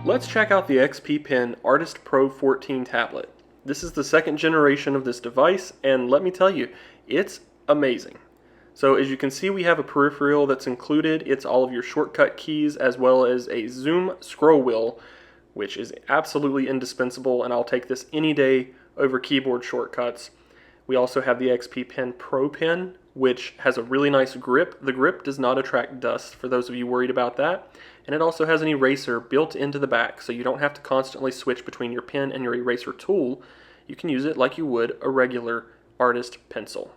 Let's check out the XP Pen Artist Pro 14 tablet. This is the second generation of this device, and let me tell you, it's amazing. So as you can see, we have a peripheral that's included. It's all of your shortcut keys as well as a zoom scroll wheel, which is absolutely indispensable, and I'll take this any day over keyboard shortcuts. We also have the XP Pen Pro Pen, which has a really nice grip. The grip does not attract dust, for those of you worried about that. And it also has an eraser built into the back, so you don't have to constantly switch between your pen and your eraser tool. You can use it like you would a regular artist pencil.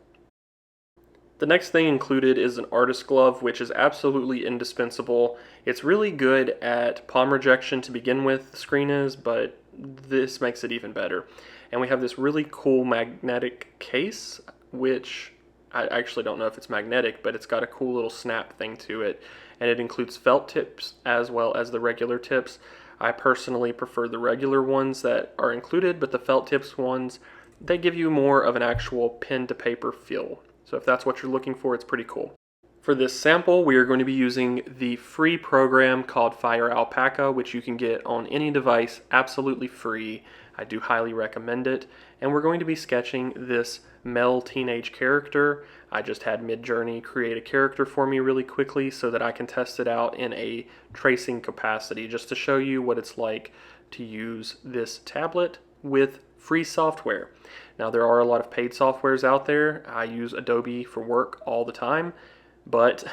The next thing included is an artist glove, which is absolutely indispensable. It's really good at palm rejection to begin with, the screen is, but this makes it even better. And we have this really cool magnetic case, which I actually don't know if it's magnetic, but it's got a cool little snap thing to it. And it includes felt tips as well as the regular tips. I personally prefer the regular ones that are included, but the felt tips ones, they give you more of an actual pen to paper feel. So if that's what you're looking for, it's pretty cool. For this sample, we are going to be using the free program called Fire Alpaca, which you can get on any device absolutely free. I do highly recommend it. And we're going to be sketching this male teenage character. I just had Midjourney create a character for me really quickly so that I can test it out in a tracing capacity, just to show you what it's like to use this tablet with free software. Now, there are a lot of paid softwares out there. I use Adobe for work all the time, but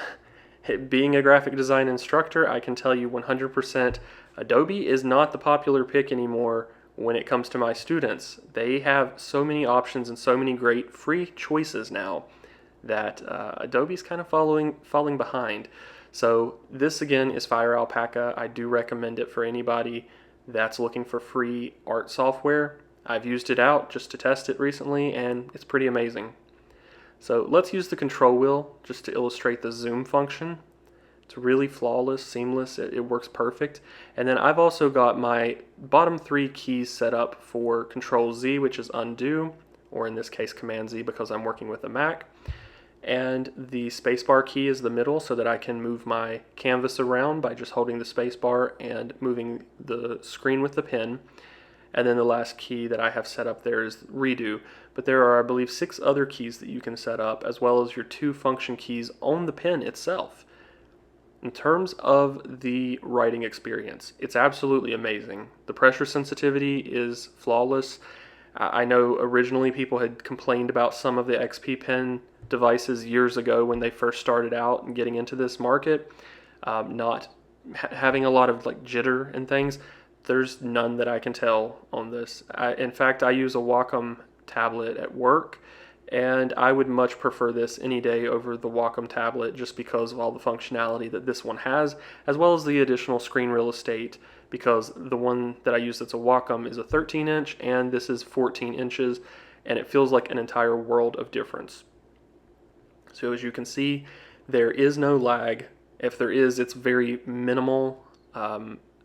being a graphic design instructor, I can tell you 100% Adobe is not the popular pick anymore when it comes to my students. They have so many options and so many great free choices now that Adobe's kind of falling behind. So this again is Fire Alpaca. I do recommend it for anybody that's looking for free art software. I've used it out just to test it recently, and it's pretty amazing. So let's use the control wheel just to illustrate the zoom function. It's really flawless, seamless, it works perfect. And then I've also got my bottom three keys set up for Control Z, which is undo, or in this case Command Z because I'm working with a Mac. And the spacebar key is the middle so that I can move my canvas around by just holding the spacebar and moving the screen with the pen. And then the last key that I have set up there is redo. But there are, I believe, 6 other keys that you can set up, as well as your 2 function keys on the pen itself. In terms of the writing experience, it's absolutely amazing. The pressure sensitivity is flawless. I know originally people had complained about some of the XP Pen devices years ago when they first started out and getting into this market, not having a lot of like jitter and things. There's none that I can tell on this. In fact, I use a Wacom tablet at work, and I would much prefer this any day over the Wacom tablet just because of all the functionality that this one has, as well as the additional screen real estate, because the one that I use that's a Wacom is a 13-inch, and this is 14 inches, and it feels like an entire world of difference. So as you can see, there is no lag. If there is, it's very minimal.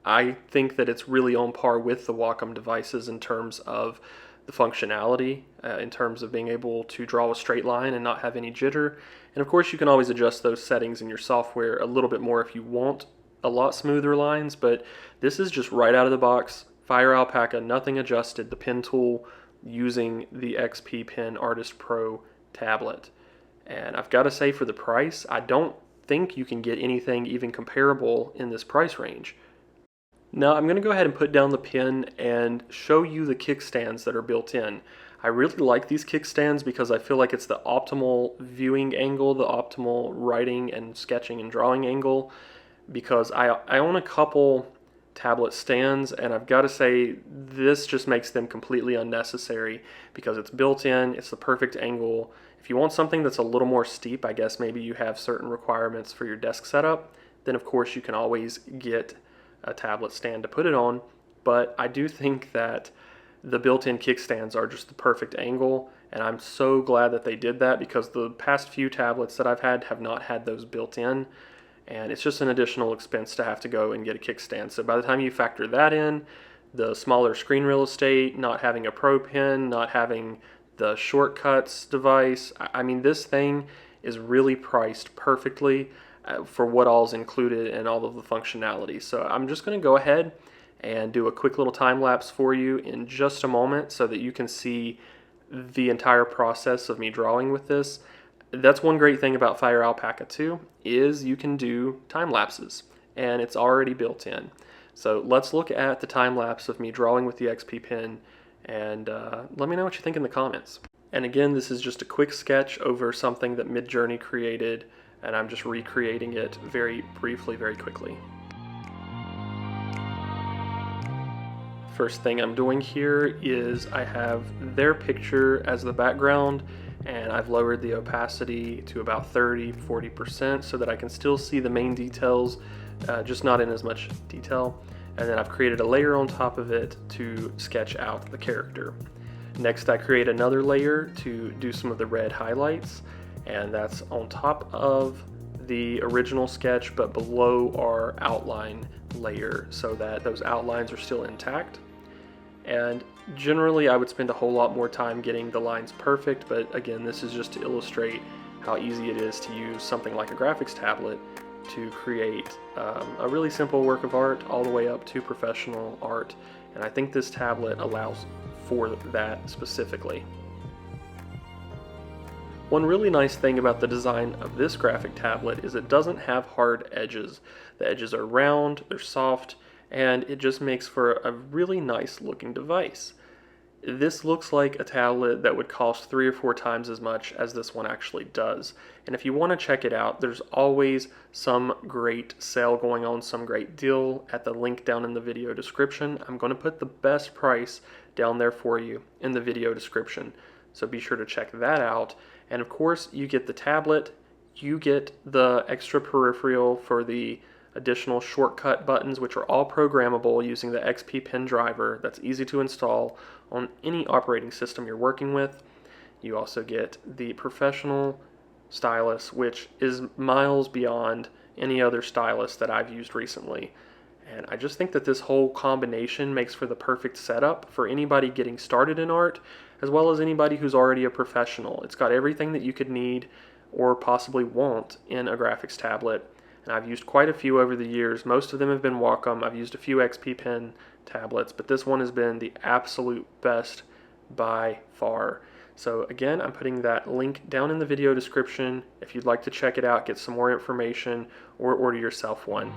I think that it's really on par with the Wacom devices in terms of the functionality, in terms of being able to draw a straight line and not have any jitter. And of course you can always adjust those settings in your software a little bit more if you want a lot smoother lines, but this is just right out of the box. Fire Alpaca, nothing adjusted, the pen tool using the XP Pen Artist Pro tablet. And I've got to say, for the price, I don't think you can get anything even comparable in this price range. Now I'm going to go ahead and put down the pen and show you the kickstands that are built in. I really like these kickstands because I feel like it's the optimal viewing angle, the optimal writing and sketching and drawing angle, because I own a couple tablet stands, and I've got to say this just makes them completely unnecessary because it's built in, it's the perfect angle. If you want something that's a little more steep, I guess maybe you have certain requirements for your desk setup, then of course you can always get a tablet stand to put it on. But I do think that the built-in kickstands are just the perfect angle, and I'm so glad that they did that because the past few tablets that I've had have not had those built in, and it's just an additional expense to have to go and get a kickstand. So by the time you factor that in, the smaller screen real estate, not having a Pro Pen, not having the shortcuts device, I mean, this thing is really priced perfectly for what all's included and all of the functionality. So I'm just going to go ahead and do a quick little time lapse for you in just a moment so that you can see the entire process of me drawing with this. That's one great thing about Fire Alpaca 2 is you can do time lapses, and it's already built in. So let's look at the time lapse of me drawing with the XP Pen, and let me know what you think in the comments. And again, this is just a quick sketch over something that Midjourney created, and I'm just recreating it very briefly, very quickly. First thing I'm doing here is I have their picture as the background, and I've lowered the opacity to about 30–40% so that I can still see the main details, just not in as much detail. And then I've created a layer on top of it to sketch out the character. Next, I create another layer to do some of the red highlights, and that's on top of the original sketch but below our outline layer so that those outlines are still intact. And generally I would spend a whole lot more time getting the lines perfect, but again, this is just to illustrate how easy it is to use something like a graphics tablet to create a really simple work of art all the way up to professional art, and I think this tablet allows for that specifically. One really nice thing about the design of this graphic tablet is it doesn't have hard edges. The edges are round, they're soft, and it just makes for a really nice looking device. This looks like a tablet that would cost 3 or 4 times as much as this one actually does. And if you want to check it out, there's always some great sale going on, some great deal at the link down in the video description. I'm going to put the best price down there for you in the video description, so be sure to check that out. And of course, you get the tablet, you get the extra peripheral for the additional shortcut buttons, which are all programmable using the XP Pen driver. That's easy to install on any operating system you're working with. You also get the professional stylus, which is miles beyond any other stylus that I've used recently. And I just think that this whole combination makes for the perfect setup for anybody getting started in art, as well as anybody who's already a professional. It's got everything that you could need or possibly want in a graphics tablet. And I've used quite a few over the years. Most of them have been Wacom. I've used a few XP Pen tablets, but this one has been the absolute best by far. So again, I'm putting that link down in the video description if you'd like to check it out, get some more information, or order yourself one.